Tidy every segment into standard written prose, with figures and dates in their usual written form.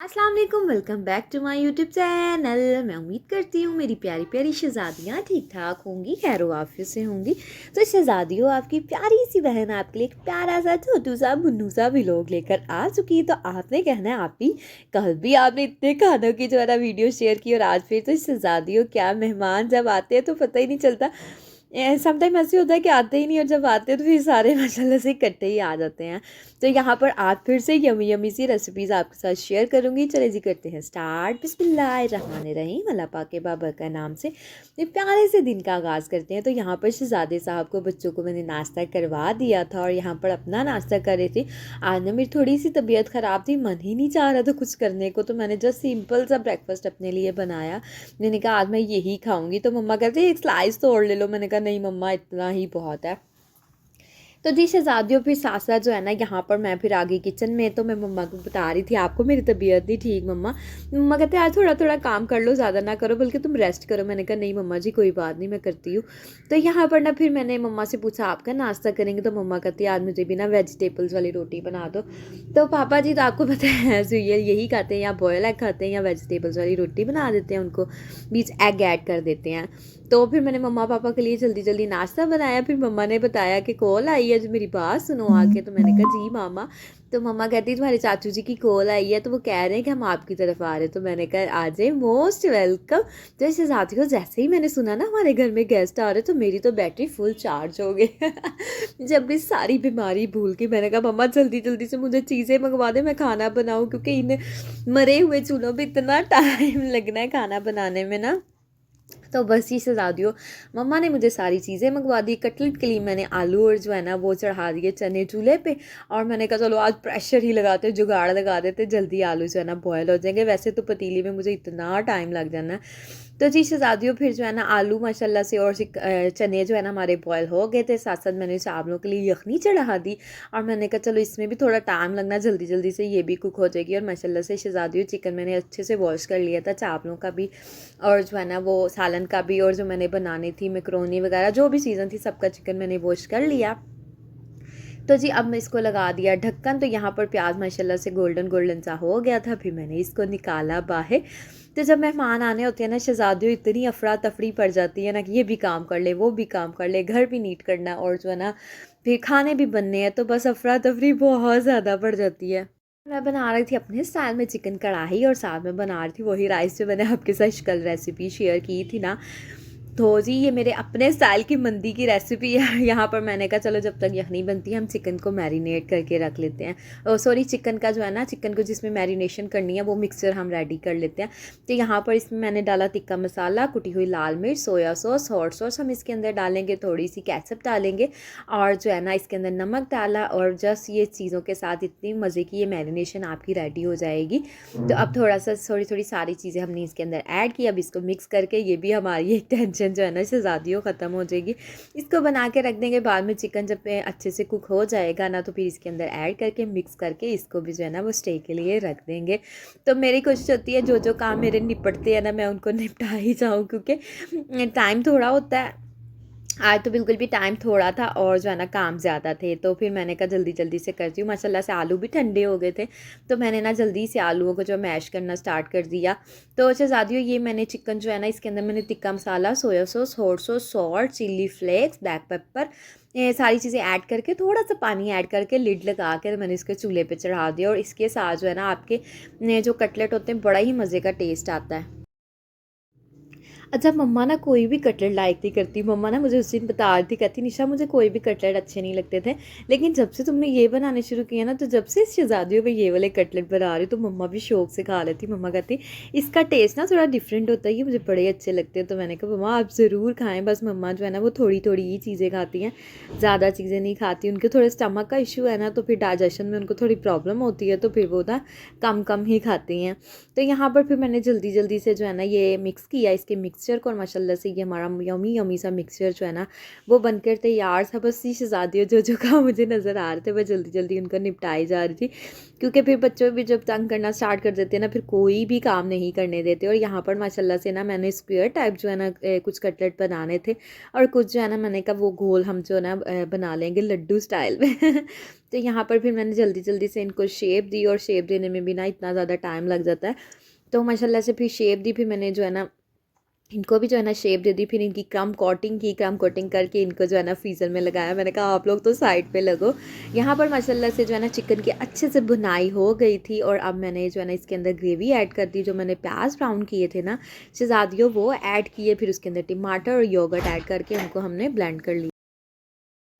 अस्सलाम वालेकुम, welcome back to my YouTube channel. मैं उम्मीद करती हूँ मेरी प्यारी प्यारी शहज़ादियाँ ठीक ठाक होंगी, खैर आफियत से होंगी। तो शहज़ादियों, आपकी प्यारी सी बहन आपके लिए एक प्यारा सा छोटू सा मुन्नू सा व्लॉग लेकर आ चुकी है। तो आपने कहना है आप ही, कल भी आपने इतने खानों की जो है ना वीडियो शेयर की, और आज फिर तो शहज़ादियों क्या मेहमान जब आते हैं तो पता ही नहीं चलता। समटाइम ऐसे होता है कि आते ही नहीं, और जब आते हैं तो फिर सारे माशाल्लाह से इकट्ठे ही आ जाते हैं। तो यहाँ पर आज फिर से यमी यमी सी रेसिपीज़ आपके साथ शेयर करूँगी। चले जी करते हैं स्टार्ट। बिस्मिल्लाहिर्रहमानिर्रहीम, अल्लाह पाक के बाबर का नाम से ये प्यारे से दिन का आगाज़ करते हैं। तो यहाँ पर शहज़ादे साहब को, बच्चों को मैंने नाश्ता करवा दिया था और यहाँ पर अपना नाश्ता कर रही थी। आज ना मेरी थोड़ी सी तबीयत ख़राब थी, मन ही नहीं चाह रहा था कुछ करने को, तो मैंने जस्ट सिंपल सा ब्रेकफास्ट अपने लिए बनाया। मैंने कहा आज मैं यही खाऊंगी। तो मम्मा कहते एक स्लाइस तोड़ ले लो। मैंने कहा नहीं मम्मा, इतना ही बहुत है। तो जी शहज़ादियों, फिर साथ साथ जो है ना यहाँ पर मैं फिर आ गई किचन में। तो मैं मम्मा को बता रही थी आपको मेरी तबीयत नहीं ठीक मम्मा। मम्मा कहते आज थोड़ा थोड़ा काम कर लो, ज़्यादा ना करो, बल्कि तुम रेस्ट करो। मैंने कहा नहीं मम्मा जी, कोई बात नहीं, मैं करती हूँ। तो यहाँ पर ना फिर मैंने मम्मा से पूछा आपका नाश्ता करेंगे। तो मम्मा कहती आज मुझे भी ना वेजिटेबल्स वाली रोटी बना दो। तो पापा जी तो आपको पता है यही खाते हैं, या बॉयल एग खाते हैं या वेजिटेबल्स वाली रोटी बना देते हैं, उनको बीच एग ऐड कर देते हैं। तो फिर मैंने मम्मा पापा के लिए जल्दी जल्दी नाश्ता बनाया। फिर मम्मा ने बताया कि कॉल आई है, जो मेरी बात सुनो आके। तो मैंने कहा जी मामा। तो मम्मा कहती तुम्हारे चाचू जी की कॉल आई है, तो वो कह रहे हैं कि हम आपकी तरफ आ रहे हैं। तो मैंने कहा आ जाए, मोस्ट वेलकम। तो इस साथी को जैसे ही मैंने सुना ना हमारे घर में गेस्ट आ रहे, तो मेरी तो बैटरी फुल चार्ज हो गई। जब भी सारी बीमारी भूल के मैंने कहा मम्मा जल्दी जल्दी से मुझे चीज़ें मंगवा दे, मैं खाना बनाऊँ, क्योंकि इन मरे हुए चूल्हों पर इतना टाइम लगना है खाना बनाने में ना। तो बस ही शहज़ादियों, मम्मा ने मुझे सारी चीज़ें मंगवा दी। कटलेट के लिए मैंने आलू और जो है ना वो चढ़ा दिए चने चूल्हे पे। और मैंने कहा चलो आज प्रेशर ही लगाते, जुगाड़ लगा देते, जल्दी आलू जो है ना बॉयल हो जाएंगे। वैसे तो पतीली में मुझे इतना टाइम लग जाना है। तो जी शहज़ादियों, फिर जो है ना आलू माशाल्लाह से और चने जो है ना हमारे बॉयल हो गए थे। साथ साथ मैंने चावलों के लिए यखनी चढ़ा दी। और मैंने कहा चलो इसमें भी थोड़ा टाइम लगना, जल्दी जल्दी से ये भी कुक हो जाएगी। और माशाल्लाह से शहज़ादियों, चिकन मैंने अच्छे से वॉश कर लिया था, चावलों का भी और जो है ना वो सालन का भी, और जो मैंने बनानी थी मैक्रोनी वगैरह जो भी सीज़न थी सबका चिकन मैंने वॉश कर लिया। तो जी अब मैं इसको लगा दिया ढक्कन। तो यहाँ पर प्याज माशाल्लाह से गोल्डन गोल्डन सा हो गया था। फिर मैंने इसको निकाला बाहर। तो जब मेहमान आने होते हैं ना शहज़ादियों, इतनी अफरा तफरी पड़ जाती है ना कि ये भी काम कर ले, वो भी काम कर ले, घर भी नीट करना, और जो है ना फिर खाने भी बनने हैं, तो बस अफरा तफरी बहुत ज़्यादा पड़ जाती है। मैं बना रही थी अपने स्टाइल में चिकन कढ़ाई, और साथ में बना रही थी वही राइस जो मैंने आपके साथ कल रेसिपी शेयर की थी ना। तो जी ये मेरे अपने स्टाइल की मंदी की रेसिपी है। यहाँ पर मैंने कहा चलो जब तक यखनी बनती है हम चिकन को मैरिनेट करके रख लेते हैं। सॉरी, चिकन का जो है ना, चिकन को जिसमें मैरिनेशन करनी है वो मिक्सचर हम रेडी कर लेते हैं। तो यहाँ पर इसमें मैंने डाला टिक्का मसाला, कुटी हुई लाल मिर्च, सोया सॉस, हॉट सॉस हम इसके अंदर डालेंगे, थोड़ी सी केचप डालेंगे, और जो है ना इसके अंदर नमक डाला। और जस्ट ये चीज़ों के साथ इतनी मज़े की ये मैरिनेशन आपकी रेडी हो जाएगी। तो अब थोड़ा सा थोड़ी थोड़ी सारी चीज़ें हमने इसके अंदर ऐड की। अब इसको मिक्स करके, ये भी हमारी एक टेंशन जो है ना शहज़ादियों ख़त्म हो जाएगी। इसको बना के रख देंगे। बाद में चिकन जब अच्छे से कुक हो जाएगा ना, तो फिर इसके अंदर ऐड करके मिक्स करके इसको भी जो है ना वो स्टे के लिए रख देंगे। तो मेरी कोशिश होती है जो जो काम मेरे निपटते हैं ना मैं उनको निपटा ही जाऊँ, क्योंकि टाइम थोड़ा होता है। आज तो बिल्कुल भी टाइम थोड़ा था और जो है ना काम ज़्यादा थे। तो फिर मैंने कहा जल्दी जल्दी से करती हूँ। माशाल्लाह से आलू भी ठंडे हो गए थे, तो मैंने ना जल्दी से आलूओं को जो मैश करना स्टार्ट कर दिया। तो शहज़ादियों, ये मैंने चिकन जो है ना इसके अंदर मैंने tikka masala, soya sauce, hot sauce, salt, chilli flakes, black pepper, ये सारी चीज़ें ऐड करके, थोड़ा सा पानी ऐड करके लिड लगा के मैंने इसके चूल्हे पे चढ़ा दिया। और इसके साथ जो है ना आपके जो कटलेट होते हैं, बड़ा ही मज़े का टेस्ट आता है। अच्छा, मम्मा ना कोई भी कटलेट लाइक नहीं करती। मम्मा ना मुझे उस दिन बता रही थी, कहती निशा मुझे कोई भी कटलेट अच्छे नहीं लगते थे, लेकिन जब से तुमने ये बनाने शुरू किया ना, तो जब से शहज़ादियों में ये वाले कटलेट बना रही तो मम्मा भी शौक से खा लेती। मम्मा कहती इसका टेस्ट ना थोड़ा डिफरेंट होता है, ये मुझे बड़े अच्छे लगते हैं। तो मैंने कहा मम्मा आप ज़रूर खाएँ। बस मम्मा जो है ना वो थोड़ी थोड़ी ही चीज़ें खाती हैं, ज़्यादा चीज़ें नहीं खाती। उनके थोड़े स्टमक का इशू है ना, तो फिर डाइजेशन में उनको थोड़ी प्रॉब्लम होती है, तो फिर वो ना कम कम ही खाती हैं। तो यहाँ पर फिर मैंने जल्दी जल्दी से जो है ना ये मिक्स किया। इसके मिक्स मिक्सचर को और माशाल्लाह से ये हमारा यमी यमी सा मिक्सचर जो है ना वो बनकर तैयार था। बस ये शहज़ादियों जो काम मुझे नज़र आ रहे थे, वह जल्दी जल्दी उनको निपटाई जा रही थी, क्योंकि फिर बच्चों भी जब तंग करना स्टार्ट कर देते हैं ना, फिर कोई भी काम नहीं करने देते। और यहाँ पर माशाल्लाह से ना मैंने स्क्वायर टाइप जो है ना कुछ कटलेट बनाने थे, और कुछ जो है ना मैंने कहा वो गोल हम जो ना बना लेंगे लड्डू स्टाइल में तो यहाँ पर फिर मैंने जल्दी जल्दी से इनको शेप दी, और शेप देने में भी ना इतना ज़्यादा टाइम लग जाता है, तो माशाल्लाह से फिर शेप दी। फिर मैंने जो है ना इनको भी जो है ना शेप दे दी, फिर इनकी क्रम कोटिंग की, क्रम कोटिंग करके इनको जो है ना फ्रीज़र में लगाया। मैंने कहा आप लोग तो साइड पे लगो। यहाँ पर माशाल्लाह से जो है ना चिकन की अच्छे से बुनाई हो गई थी, और अब मैंने जो है ना इसके अंदर ग्रेवी ऐड कर दी। जो मैंने प्याज ब्राउन किए थे ना शहज़ादियों, वो ऐड किए, फिर उसके अंदर टमाटर और योगर्ट ऐड करके उनको हमने ब्लेंड कर लिया।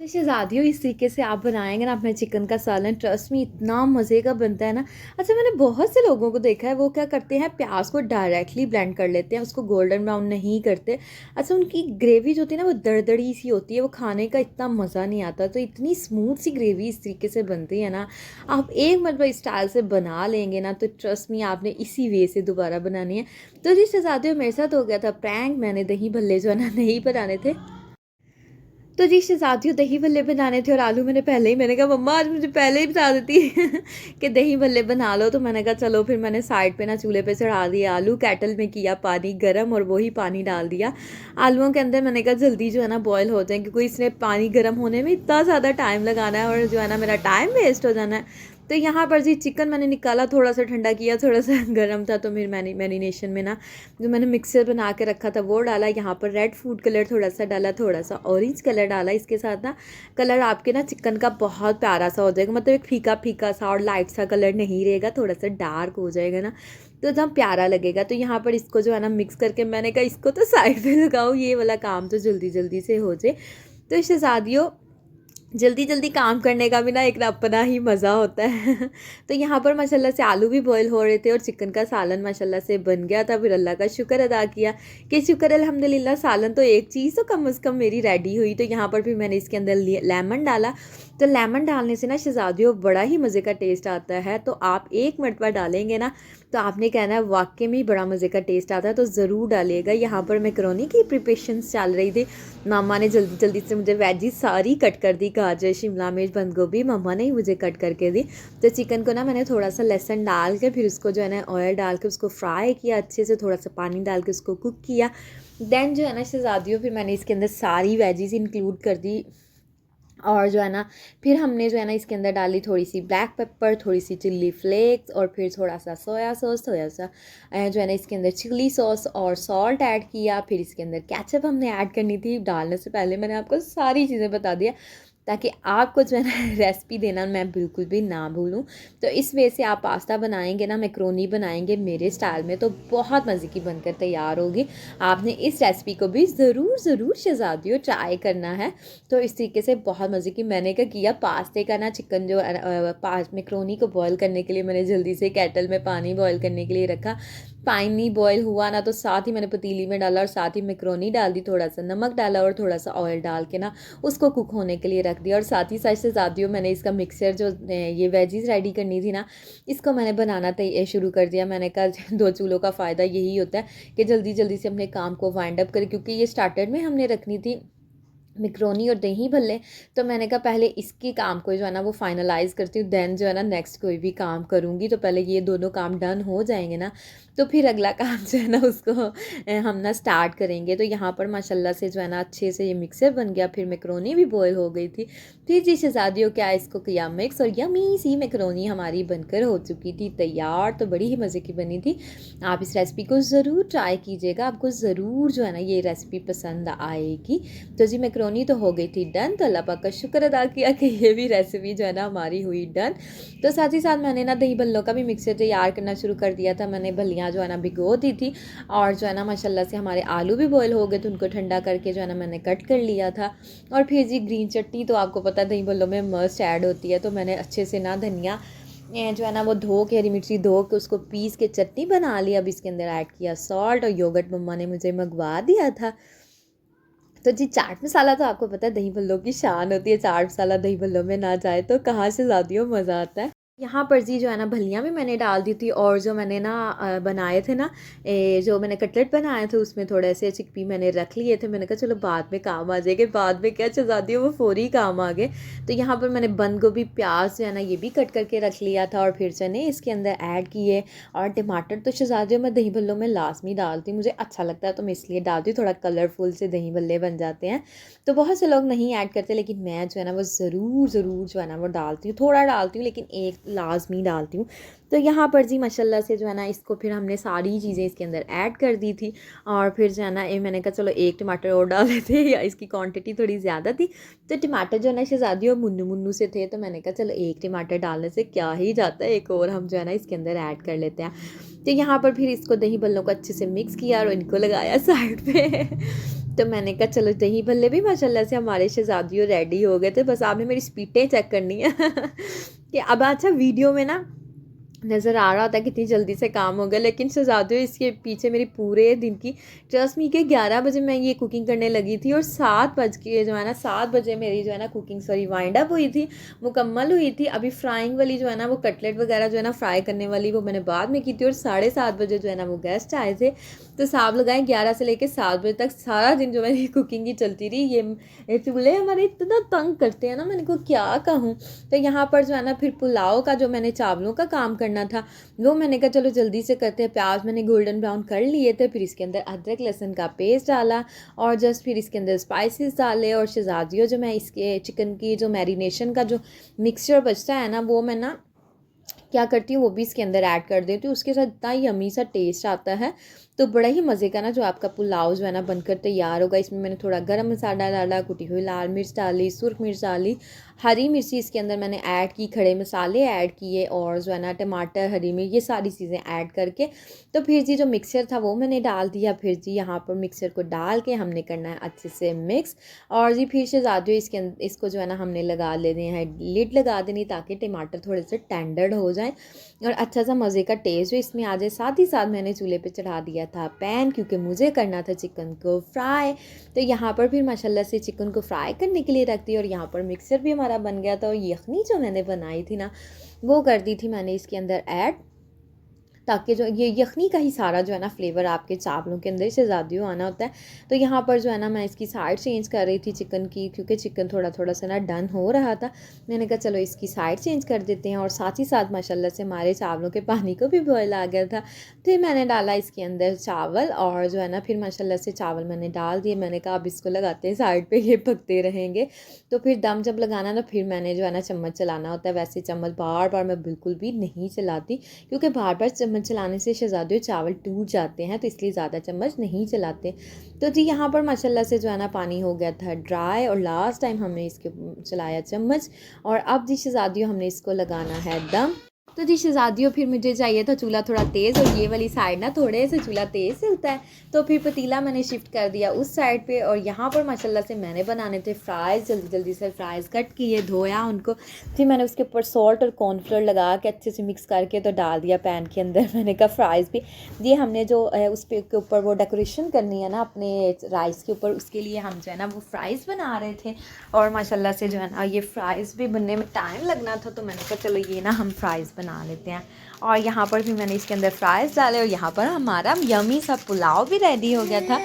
तो शहज़ादियों इस तरीके से आप बनाएंगे ना अपने चिकन का सालन, ट्रस्ट में इतना मज़े का बनता है ना। अच्छा, मैंने बहुत से लोगों को देखा है वो क्या करते हैं, प्याज को डायरेक्टली ब्लेंड कर लेते हैं, उसको गोल्डन ब्राउन नहीं करते। अच्छा, उनकी ग्रेवी जो होती है ना वो दरदरी सी होती है, वो खाने का इतना मज़ा नहीं आता। तो इतनी स्मूथ सी ग्रेवी इस तरीके से बनती है ना, आप एक मरतबा इस स्टाइल से बना लेंगे ना, तो ट्रस्ट में आपने इसी वे से दोबारा बनानी है। तो जी शहज़ादियों मेरे साथ हो गया था प्रैंक, मैंने दही भल्ले जो है ना नहीं बनाने थे। तो जी शहज़ादियों दही भल्ले बनाने थे, और आलू मैंने कहा मम्मा आज मुझे पहले ही बता देती कि दही भल्ले बना लो। तो मैंने कहा चलो, फिर मैंने साइड पे ना चूल्हे पे चढ़ा दिया आलू, केटल में किया पानी गर्म, और वही पानी डाल दिया आलूओं के अंदर। मैंने कहा जल्दी जो है ना बॉयल हो जाए, क्योंकि इसने पानी गर्म होने में इतना ज़्यादा टाइम लगाना है, और जो है ना मेरा टाइम वेस्ट हो जाना है। तो यहाँ पर जी चिकन मैंने निकाला, थोड़ा सा ठंडा किया, थोड़ा सा गर्म था, तो फिर मैरिनेशन में ना जो मैंने मिक्सर बना के रखा था वो डाला। यहाँ पर रेड फूड कलर थोड़ा सा डाला, थोड़ा सा ऑरेंज कलर डाला। इसके साथ ना कलर आपके ना चिकन का बहुत प्यारा सा हो जाएगा, मतलब एक फीका फीका सा और लाइट सा कलर नहीं रहेगा, थोड़ा सा डार्क हो जाएगा ना, तो एकदम प्यारा लगेगा। तो यहाँ पर इसको जो है ना मिक्स करके मैंने कहा इसको तो साइड पे लगाओ, ये वाला काम तो जल्दी जल्दी से हो जाए। तो शहज़ादियों जल्दी जल्दी काम करने का भी ना एक अपना ही मज़ा होता है तो यहाँ पर माशाल्लाह से आलू भी बॉईल हो रहे थे, और चिकन का सालन माशाल्लाह से बन गया था। फिर अल्लाह का शुक्र अदा किया कि शुक्र अल्हम्दुलिल्लाह, सालन तो एक चीज़ तो कम से कम मेरी रेडी हुई। तो यहाँ पर फिर मैंने इसके अंदर लेमन डाला, तो लेमन डालने से ना शहज़ादियों बड़ा ही मज़े का टेस्ट आता है। तो आप एक मरतबा डालेंगे ना, तो आपने कहना है वाकई में बड़ा मज़े का टेस्ट आता है, तो ज़रूर डालिएगा। यहाँ पर मैकरोनी की प्रिपरेशंस चल रही थी, मामा ने जल्दी जल्दी से मुझे वेजी सारी कट कर दी, गाजर शिमला मिर्च बंद गोभी मम्मा ने ही मुझे कट करके दी। तो चिकन को ना मैंने थोड़ा सा लहसुन डाल के, फिर उसको जो है ना ऑयल डाल के उसको फ्राई किया अच्छे से, थोड़ा सा पानी डाल के उसको कुक किया। देन जो है ना शहज़ादियों फिर मैंने इसके अंदर सारी वेजीज इंक्लूड कर दी, और जो है ना फिर हमने जो है ना इसके अंदर डाली थोड़ी सी ब्लैक पेपर, थोड़ी सी चिल्ली फ्लेक्स, और फिर थोड़ा सा सोया सॉस, जो है ना इसके अंदर चिल्ली सॉस और सॉल्ट ऐड किया। फिर इसके अंदर केचप हमने ऐड करनी थी, डालने से पहले मैंने आपको सारी चीज़ें बता दिया, ताकि आपको जो है ना रेसिपी देना मैं बिल्कुल भी ना भूलूं। तो इस वजह से आप पास्ता बनाएंगे ना, मैक्रोनी बनाएंगे मेरे स्टाइल में, तो बहुत मज़े की बनकर तैयार होगी। आपने इस रेसिपी को भी ज़रूर ज़रूर शहज़ादियों ट्राई करना है। तो इस तरीके से बहुत मज़े की मैंने क्या किया, पास्ते का ना चिकन जो मैक्रोनी को बॉयल करने के लिए मैंने जल्दी से केटल में पानी बॉयल करने के लिए रखा। पानी बॉयल हुआ ना, तो साथ ही मैंने पतीली में डाला, और साथ ही मैक्रोनी डाल दी, थोड़ा सा नमक डाला, और थोड़ा सा ऑयल डाल के ना उसको कुक होने के लिए रख दिया। और साथ ही साथ शहज़ादियों मैंने इसका मिक्सचर जो ये वेजीज रेडी करनी थी ना, इसको मैंने बनाना शुरू कर दिया। मैंने कहा दो चूल्हों का फ़ायदा यही होता है कि जल्दी जल्दी से अपने काम को वाइंड अप करें, क्योंकि ये स्टार्टर में हमने रखनी थी मैक्रोनी और दही भल्ले। तो मैंने कहा पहले इसकी काम को जो है ना वो फाइनलाइज़ करती हूँ, देन जो है ना नेक्स्ट कोई भी काम करूँगी। तो पहले ये दोनों काम डन हो जाएंगे ना, तो फिर अगला काम जो है ना उसको हम ना स्टार्ट करेंगे। तो यहाँ पर माशाल्लाह से जो है ना अच्छे से ये मिक्सर बन गया, फिर मैक्रोनी भी बॉयल हो गई थी। फिर जी शहज़ादियों क्या इसको किया मिक्स, और यमी सी मैक्रोनी हमारी बनकर हो चुकी थी तैयार। तो बड़ी ही मज़े की बनी थी। आप इस रेसिपी को ज़रूर ट्राई कीजिएगा, आपको ज़रूर जो है ना ये रेसिपी पसंद आएगी। तो जी मैक्रोनी तो हो गई थी डन, तो अल्लाह पाक का शुक्र अदा किया कि ये भी रेसिपी जो है ना हमारी हुई डन। तो साथ ही साथ मैंने ना दही भल्लों का भी मिक्सर तैयार करना शुरू कर दिया था। मैंने भल्लियाँ जो है ना भिगो दी थी, और जो है ना माशाल्लाह से हमारे आलू भी बॉयल हो गए, तो उनको ठंडा करके जो है ना मैंने कट कर लिया था। और फिर जी ग्रीन चटनी तो आपको पता है दही भल्लों में मस्ट ऐड होती है। तो मैंने अच्छे से ना धनिया जो है ना वो धो के, हरी मिर्ची धो के उसको पीस के चटनी बना ली। अब इसके अंदर ऐड किया सॉल्ट, और योगर्ट मम्मा ने मुझे मंगवा दिया था। तो जी चाट मसाला तो आपको पता है दही भल्लों की शान होती है, चाट मसाला दही भल्लों में ना जाए तो कहाँ से ज़्यादा मज़ा आता है। यहाँ पर जी जो है ना भलियाँ भी मैंने डाल दी थी, और जो मैंने ना बनाए थे ना, जो मैंने कटलेट बनाए थे उसमें थोड़े से चिकपी मैंने रख लिए थे। मैंने कहा चलो बाद में काम आ जाएंगे, बाद में क्या शहज़ादी वो फौरी काम आ गए। तो यहाँ पर मैंने बंद गोभी प्याज जो है ना ये भी कट करके रख लिया था, और फिर चने इसके अंदर ऐड किए। और टमाटर तो शहज़ादियों में दही भल्लों में लाजमी डालती हूँ, मुझे अच्छा लगता है तो मैं इसलिए डालती हूँ, थोड़ा कलरफुल से दही भल्ले बन जाते हैं। तो बहुत से लोग नहीं ऐड करते, लेकिन मैं जो है ना वो ज़रूर ज़रूर जो है ना वो डालती हूँ, थोड़ा डालती हूँ लेकिन एक लाजमी डालती हूँ। तो यहाँ पर जी माशाल्लाह से जो है ना इसको फिर हमने सारी चीज़ें इसके अंदर ऐड कर दी थी। और फिर जो है ना मैंने कहा चलो एक टमाटर और डाल देते, या इसकी क्वांटिटी थोड़ी ज़्यादा थी। तो टमाटर जो है ना शहज़ादी और मुन्नू मुन्नू से थे, तो मैंने कहा चलो एक टमाटर डालने से क्या ही जाता है, एक और हम जो है ना इसके अंदर ऐड कर लेते हैं। तो यहाँ पर फिर इसको दही भल्लों को अच्छे से मिक्स किया और इनको लगाया साइड पे। तो मैंने कहा चलो दही भल्ले भी माशाल्लाह से हमारे शहज़ादियों रेडी हो गए थे, बस आपने मेरी स्पीडें चेक करनी है कि अब अच्छा वीडियो में ना नज़र आ रहा था कितनी जल्दी से काम हो गया, लेकिन शहज़ादियों इसके पीछे मेरी पूरे दिन की, ट्रस्ट मी के 11 बजे मैं ये कुकिंग करने लगी थी, और 7 बज के जो है ना 7 बजे मेरी जो है ना कुकिंग सॉरी वाइंड अप हुई थी, मुकम्मल हुई थी। अभी फ्राइंग वाली जो है ना वो कटलेट वगैरह जो है ना फ्राई करने वाली वो मैंने बाद में की थी, और 7:30 बजे जो है ना वो गेस्ट आए थे। तो हिसाब लगाएं 11 से लेकर 7 बजे तक सारा दिन जो मेरी कुकिंग ही चलती रही। ये चूल्हे हमारे इतना तंग करते हैं ना, मैंने को क्या कहूँ। तो यहाँ पर जो है ना फिर पुलाव का जो मैंने चावलों का काम करना था वो मैंने कहा चलो जल्दी से करते हैं। प्याज मैंने गोल्डन ब्राउन कर लिए थे, फिर इसके अंदर अदरक लहसुन का पेस्ट डाला, और जस्ट फिर इसके अंदर स्पाइसेस डाले। और शहज़ादियों जो मैं इसके चिकन की जो मैरिनेशन का जो मिक्सचर बचता है ना वो मैं ना क्या करती हूँ वो भी इसके अंदर ऐड कर देती हूँ। उसके साथ इतना यमी सा टेस्ट आता है, तो बड़ा ही मज़े का ना जो आपका पुलाव जो है ना बनकर तैयार होगा। इसमें मैंने थोड़ा गरम मसाला डाला, कुटी हुई लाल मिर्च डाली, सुर्ख मिर्च डाली, हरी मिर्ची इसके अंदर मैंने ऐड की, खड़े मसाले ऐड किए, और जो है ना टमाटर, हरी मिर्च, ये सारी चीज़ें ऐड करके तो फिर जी जो मिक्सर था वो मैंने डाल दिया। फिर जी यहाँ पर मिक्सर को डाल के हमने करना है अच्छे से मिक्स। और जी फिर शहज़ादियों इसको जो है ना हमने लगा लेने हैं, लिड लगा देनी, ताकि टमाटर थोड़े से टेंडर हो जाए और अच्छा सा मज़े का टेस्ट जो इसमें आ जाए। साथ ही साथ मैंने चूल्हे पे चढ़ा दिया था पैन, क्योंकि मुझे करना था चिकन को फ्राई। तो यहाँ पर फिर माशाल्लाह से चिकन को फ्राई करने के लिए रख दी, और यहाँ पर मिक्सर भी हमारा बन गया था। और यखनी जो मैंने बनाई थी ना वो कर दी थी मैंने इसके अंदर ऐड, ताकि जो ये यखनी का ही सारा जो है ना फ्लेवर आपके चावलों के अंदर से ज़्यादा आना होता है। तो यहाँ पर जो है ना मैं इसकी साइड चेंज कर रही थी चिकन की, क्योंकि चिकन थोड़ा थोड़ा सा ना डन हो रहा था। मैंने कहा चलो इसकी साइड चेंज कर देते हैं। और साथ ही साथ माशाल्लाह से हमारे चावलों के पानी को भी बॉयल आ गया था। फिर मैंने डाला इसके अंदर चावल, और जो है ना फिर माशाल्लाह से चावल मैंने डाल दिए। मैंने कहा अब इसको लगाते हैं साइड पर, ये पकते रहेंगे। तो फिर दम जब लगाना ना फिर मैंने जो है ना चम्मच चलाना होता है। वैसे चम्मच बार बार मैं बिल्कुल भी नहीं चलाती, क्योंकि बार बार चम्मच चलाने से शहज़ादियों चावल टूट जाते हैं, तो इसलिए ज़्यादा चम्मच नहीं चलाते। तो जी यहाँ पर माशाल्लाह से जो है ना पानी हो गया था ड्राई, और लास्ट टाइम हमने इसके चलाया चम्मच। और अब जी शहज़ादियों हमने इसको लगाना है दम। तो जी शहज़ादियों फिर मुझे चाहिए था चूल्हा थोड़ा तेज़, और ये वाली साइड ना थोड़े से चूल्हा तेज़ चलता है, तो फिर पतीला मैंने शिफ्ट कर दिया उस साइड पे। और यहाँ पर माशाल्लाह से मैंने बनाने थे फ्राइज़, जल्दी जल्दी से फ्राइज़ कट किए, धोया उनको, फिर मैंने उसके ऊपर सॉल्ट और कॉर्नफ्लोर लगा के अच्छे से मिक्स करके तो डाल दिया पैन के अंदर। मैंने कहा फ्राइज़ भी ये हमने जो उस पे के ऊपर वो डेकोरेशन करनी है ना अपने राइस के ऊपर, उसके लिए हम जो है ना वो फ्राइज़ बना रहे थे। और माशाल्लाह से जो है ना ये फ्राइज़ भी बनने में टाइम लगना था, तो मैंने कहा चलो ये ना हम फ्राइज़ बना लेते हैं। और यहाँ पर भी मैंने इसके अंदर फ्राइज़ डाले, और यहाँ पर हमारा यमी सा पुलाव भी रेडी हो गया था।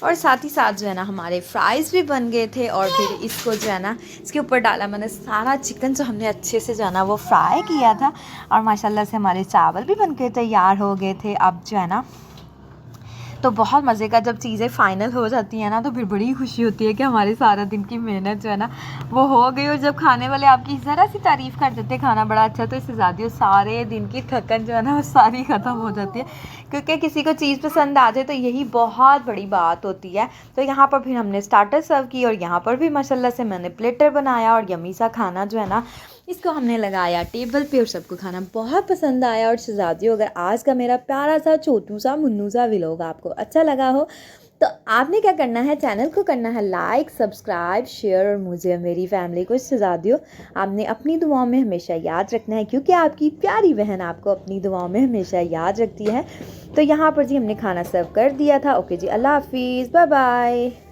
और साथ ही साथ जो है ना हमारे फ्राइज़ भी बन गए थे। और फिर इसको जो है ना इसके ऊपर डाला मैंने सारा चिकन जो हमने अच्छे से जो है ना वो फ्राई किया था। और माशाल्लाह से हमारे चावल भी बन के तैयार हो गए थे। अब जो है ना तो बहुत मज़े का जब चीज़ें फ़ाइनल हो जाती हैं ना, तो फिर बड़ी खुशी होती है कि हमारे सारा दिन की मेहनत जो है ना वो हो गई। और जब खाने वाले आपकी ज़रा सी तारीफ़ कर देते खाना बड़ा अच्छा, तो इससे ज़्यादा सारे दिन की थकन जो है ना वो सारी ख़त्म हो जाती है, क्योंकि किसी को चीज़ पसंद आ जाए तो यही बहुत बड़ी बात होती है। तो यहाँ पर फिर हमने स्टार्टर सर्व की, और यहाँ पर भी माशाल्लाह से मैंने प्लेटर बनाया, और यमी सा खाना जो है ना इसको हमने लगाया टेबल पे, और सबको खाना बहुत पसंद आया। और शहज़ादियों अगर आज का मेरा प्यारा सा छोटू सा मुन्नू सा व्लॉग आपको अच्छा लगा हो, तो आपने क्या करना है, चैनल को करना है लाइक, सब्सक्राइब, शेयर, और मुझे और मेरी फैमिली को शहज़ादियों आपने अपनी दुआओं में हमेशा याद रखना है, क्योंकि आपकी प्यारी बहन आपको अपनी दुआओं में हमेशा याद रखती है। तो यहाँ पर जी हमने खाना सर्व कर दिया था। ओके जी, अल्लाह हाफिज़, बाय बाय।